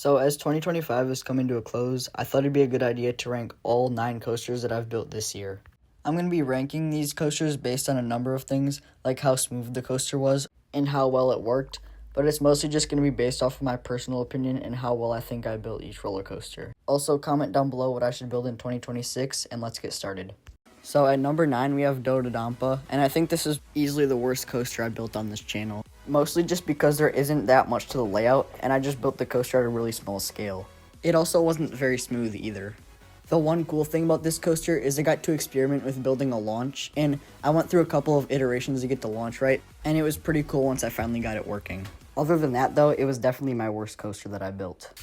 So as 2025 is coming to a close, I thought it'd be a good idea to rank all 9 coasters that I've built this year. I'm going to be ranking these coasters based on a number of things, like how smooth the coaster was and how well it worked, but it's mostly just going to be based off of my personal opinion and how well I think I built each roller coaster. Also, comment down below what I should build in 2026, and let's get started. So at number 9, we have Dododampa, and I think this is easily the worst coaster I built on this channel. Mostly just because there isn't that much to the layout, and I just built the coaster at a really small scale. It also wasn't very smooth either. The one cool thing about this coaster is I got to experiment with building a launch, and I went through a couple of iterations to get the launch right, and it was pretty cool once I finally got it working. Other than that though, it was definitely my worst coaster that I built.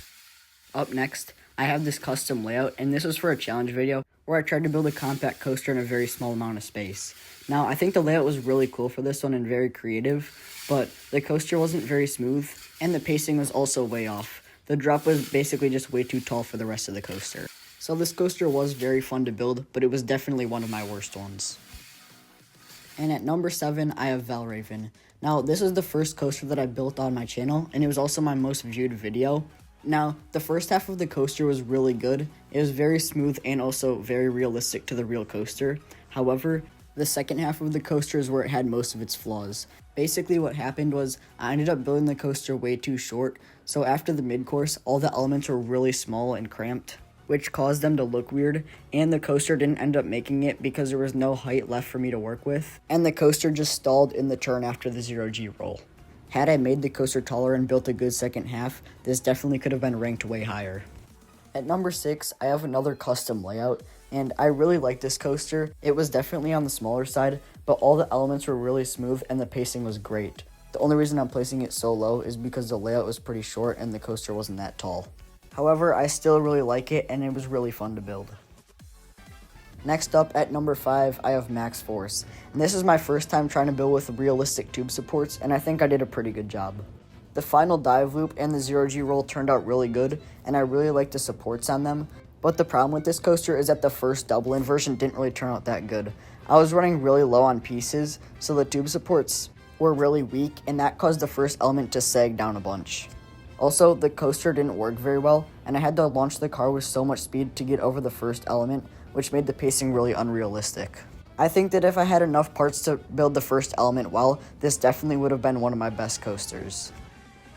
Up next, I have this custom layout, and this was for a challenge video where I tried to build a compact coaster in a very small amount of space. Now, I think the layout was really cool for this one and very creative, but the coaster wasn't very smooth, and the pacing was also way off. The drop was basically just way too tall for the rest of the coaster. So this coaster was very fun to build, but it was definitely one of my worst ones. And at number 7, I have Valraven. Now, this is the first coaster that I built on my channel, and it was also my most viewed video. Now, the first half of the coaster was really good. It was very smooth and also very realistic to the real coaster. However, the second half of the coaster is where it had most of its flaws. Basically what happened was I ended up building the coaster way too short, so after the mid-course, all the elements were really small and cramped, which caused them to look weird, and the coaster didn't end up making it because there was no height left for me to work with, and the coaster just stalled in the turn after the 0G roll. Had I made the coaster taller and built a good second half, this definitely could have been ranked way higher. At number 6, I have another custom layout, and I really like this coaster. It was definitely on the smaller side, but all the elements were really smooth and the pacing was great. The only reason I'm placing it so low is because the layout was pretty short and the coaster wasn't that tall. However, I still really like it, and it was really fun to build. Next up, at number 5, I have Max Force, and this is my first time trying to build with realistic tube supports, and I think I did a pretty good job. The final dive loop and the 0G roll turned out really good, and I really like the supports on them, but the problem with this coaster is that the first double-in version didn't really turn out that good. I was running really low on pieces, so the tube supports were really weak, and that caused the first element to sag down a bunch. Also, the coaster didn't work very well, and I had to launch the car with so much speed to get over the first element, which made the pacing really unrealistic. I think that if I had enough parts to build the first element well, this definitely would have been one of my best coasters.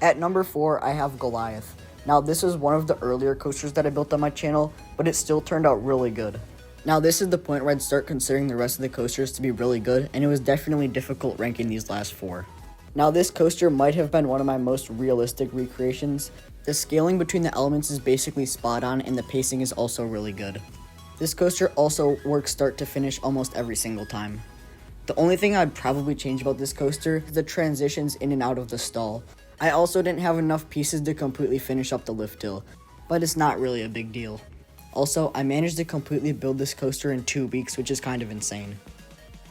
At number 4, I have Goliath. Now, this is one of the earlier coasters that I built on my channel, but it still turned out really good. Now, this is the point where I'd start considering the rest of the coasters to be really good, and it was definitely difficult ranking these last 4. Now, this coaster might have been one of my most realistic recreations. The scaling between the elements is basically spot on, and the pacing is also really good. This coaster also works start to finish almost every single time. The only thing I'd probably change about this coaster is the transitions in and out of the stall. I also didn't have enough pieces to completely finish up the lift hill, but it's not really a big deal. Also, I managed to completely build this coaster in 2 weeks, which is kind of insane.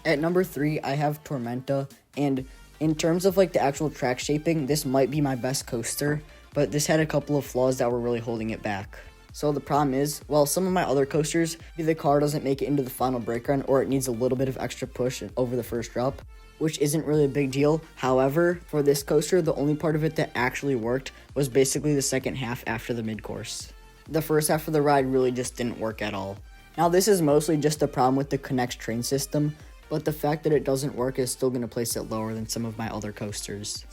At number 3, I have Tormenta, and in terms of the actual track shaping, this might be my best coaster, but this had a couple of flaws that were really holding it back. So the problem is, well, some of my other coasters, maybe the car doesn't make it into the final brake run, or it needs a little bit of extra push over the first drop, which isn't really a big deal. However, for this coaster, the only part of it that actually worked was basically the second half after the mid-course. The first half of the ride really just didn't work at all. Now, this is mostly just a problem with the Connect train system, but the fact that it doesn't work is still going to place it lower than some of my other coasters.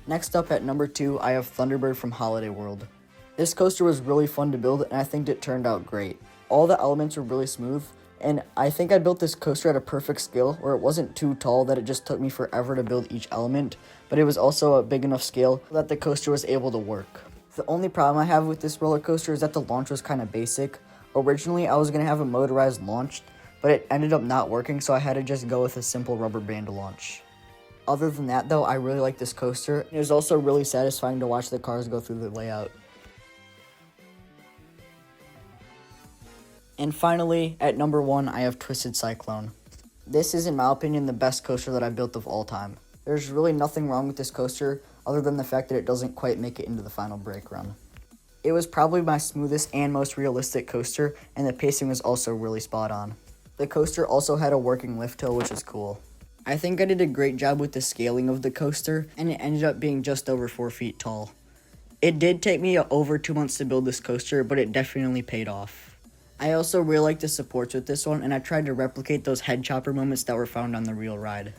Next up at number 2, I have Thunderbird from Holiday World. This coaster was really fun to build, and I think it turned out great. All the elements were really smooth, and I think I built this coaster at a perfect scale where it wasn't too tall that it just took me forever to build each element, but it was also a big enough scale that the coaster was able to work. The only problem I have with this roller coaster is that the launch was kind of basic. Originally, I was going to have a motorized launch, but it ended up not working, so I had to just go with a simple rubber band launch. Other than that though, I really like this coaster. It was also really satisfying to watch the cars go through the layout. And finally, at number 1, I have Twisted Cyclone. This is, in my opinion, the best coaster that I've built of all time. There's really nothing wrong with this coaster other than the fact that it doesn't quite make it into the final brake run. It was probably my smoothest and most realistic coaster, and the pacing was also really spot on. The coaster also had a working lift hill, which is cool. I think I did a great job with the scaling of the coaster, and it ended up being just over 4 feet tall. It did take me over 2 months to build this coaster, but it definitely paid off. I also really like the supports with this one, and I tried to replicate those head chopper moments that were found on the real ride.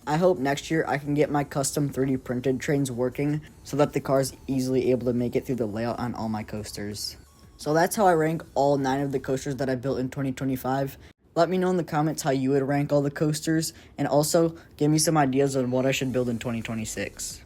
I hope next year I can get my custom 3D printed trains working so that the car is easily able to make it through the layout on all my coasters. So that's how I rank all 9 of the coasters that I built in 2025. Let me know in the comments how you would rank all the coasters, and also give me some ideas on what I should build in 2026.